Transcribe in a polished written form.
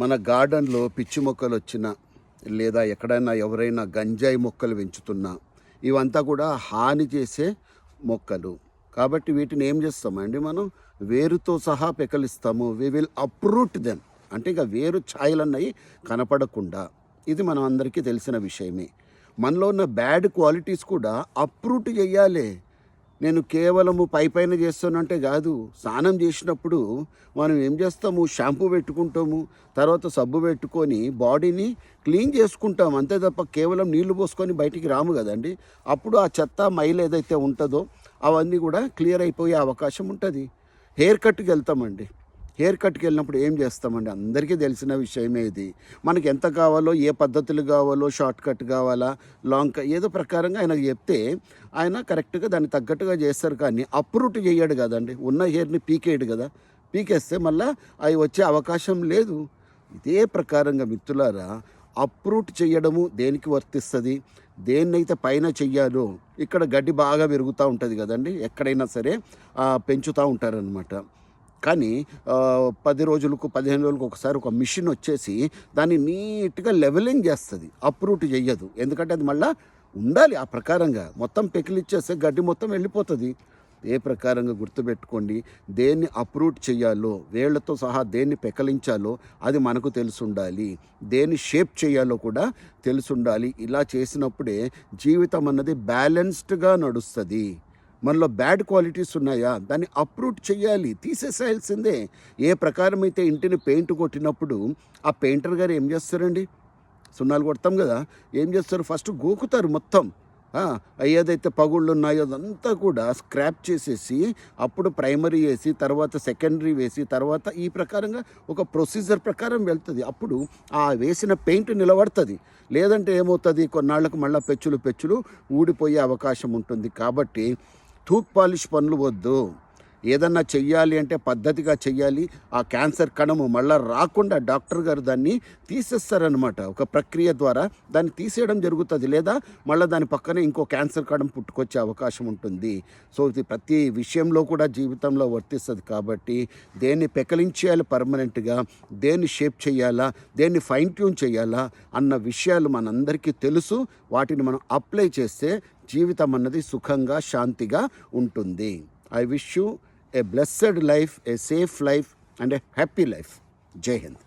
మన గార్డెన్లో పిచ్చి మొక్కలు వచ్చినా లేదా ఎక్కడైనా ఎవరైనా గంజాయి మొక్కలు పెంచుతున్నా ఇవంతా కూడా హాని చేసే మొక్కలు. కాబట్టి వీటిని ఏం చేస్తామండి, మనం వేరుతో సహా పెకలిస్తాము. We will uproot them. అంటే ఇక వేరు ఛాయలన్నవి కనపడకుండా. ఇది మనం అందరికీ తెలిసిన విషయమే. మనలో ఉన్న బ్యాడ్ క్వాలిటీస్ కూడా అప్రూట్ చేయాలి. నేను కేవలము పైన చేస్తానంటే కాదు. స్నానం చేసినప్పుడు మనం ఏం చేస్తాము, షాంపూ పెట్టుకుంటాము, తర్వాత సబ్బు పెట్టుకొని బాడీని క్లీన్ చేసుకుంటాం, అంతే తప్ప కేవలం నీళ్లు పోసుకొని బయటికి రాము కదండి. అప్పుడు ఆ చెత్త మైలు ఏదైతే ఉంటుందో అవన్నీ కూడా క్లియర్ అయిపోయే అవకాశం ఉంటుంది. హెయిర్ కట్కి వెళ్తామండి. హెయిర్ కట్కి వెళ్ళినప్పుడు ఏం చేస్తామండి, అందరికీ తెలిసిన విషయమే ఇది. మనకి ఎంత కావాలో, ఏ పద్ధతులు కావాలో, షార్ట్ కట్ కావాలా, లాంగ్ ఏదో ప్రకారంగా ఆయనకు చెప్తే ఆయన కరెక్ట్గా దాన్ని తగ్గట్టుగా చేస్తారు. కానీ అప్రూట్ చేయడు కదండి, ఉన్న హెయిర్ని పీకేయడు కదా. పీకేస్తే మళ్ళీ అవి వచ్చే అవకాశం లేదు. ఇదే ప్రకారంగా మిత్రులారా, అప్రూట్ చేయడము దేనికి వర్తిస్తుంది, దేన్నైతే పైన చెయ్యాలో, ఇక్కడ గడ్డి బాగా పెరుగుతూ ఉంటుంది కదండి, ఎక్కడైనా సరే పెంచుతూ ఉంటారనమాట. కానీ 10 రోజులకు 15 రోజులకు ఒకసారి ఒక మిషన్ వచ్చేసి దాన్ని నీట్గా లెవెలింగ్ చేస్తుంది, అప్రూట్ చెయ్యదు. ఎందుకంటే అది మళ్ళీ ఉండాలి ఆ ప్రకారంగా. మొత్తం పెకిలిచ్చేస్తే గడ్డి మొత్తం వెళ్ళిపోతుంది. ఏ ప్రకారంగా గుర్తుపెట్టుకోండి, దేన్ని అప్రూట్ చేయాలో, వేళ్లతో సహా దేన్ని పెకలించాలో అది మనకు తెలుసుండాలి. దేన్ని షేప్ చేయాలో కూడా తెలుసుండాలి. ఇలా చేసినప్పుడే జీవితం అన్నది బ్యాలెన్స్డ్గా నడుస్తుంది. మనలో బ్యాడ్ క్వాలిటీస్ ఉన్నాయా, దాన్ని అప్రూట్ చేయాలి, తీసేసేయాల్సిందే. ఏ ప్రకారం అయితే ఇంటిని పెయింట్ కొట్టినప్పుడు ఆ పెయింటర్ గారు ఏం చేస్తారండి, సున్నాలు కొడతాం కదా, ఏం చేస్తారు, ఫస్ట్ గోకుతారు మొత్తం. ఏదైతే పగుళ్ళు ఉన్నాయో అదంతా కూడా స్క్రాప్ చేసేసి అప్పుడు ప్రైమరీ వేసి తర్వాత సెకండరీ వేసి తర్వాత ఈ ప్రకారంగా ఒక ప్రొసీజర్ ప్రకారం వెళ్తుంది. అప్పుడు ఆ వేసిన పెయింట్ నిలబడుతుంది. లేదంటే ఏమవుతుంది, కొన్నాళ్ళకు మళ్ళీ పెచ్చులు ఊడిపోయే అవకాశం ఉంటుంది. కాబట్టి టూత్ పాలిష్ పనులు వద్దు. ఏదన్నా చెయ్యాలి అంటే పద్ధతిగా చెయ్యాలి. ఆ క్యాన్సర్ కణము మళ్ళీ రాకుండా డాక్టర్ గారు దాన్ని తీసేస్తారనమాట. ఒక ప్రక్రియ ద్వారా దాన్ని తీసేయడం జరుగుతుంది. లేదా మళ్ళీ దాని పక్కనే ఇంకో క్యాన్సర్ కణం పుట్టుకొచ్చే అవకాశం ఉంటుంది. సో ఇది ప్రతి విషయంలో కూడా జీవితంలో వర్తిస్తుంది. కాబట్టి దేన్ని పెకలించేయాలి పర్మనెంట్గా, దేన్ని షేప్ చేయాలా, దేన్ని ఫైన్ ట్యూన్ చేయాలా అన్న విషయాలు మనందరికీ తెలుసు. వాటిని మనం అప్లై చేస్తే జీవితం అన్నది సుఖంగా శాంతిగా ఉంటుంది. I wish you a blessed life, a safe life and a happy life. Jai Hind.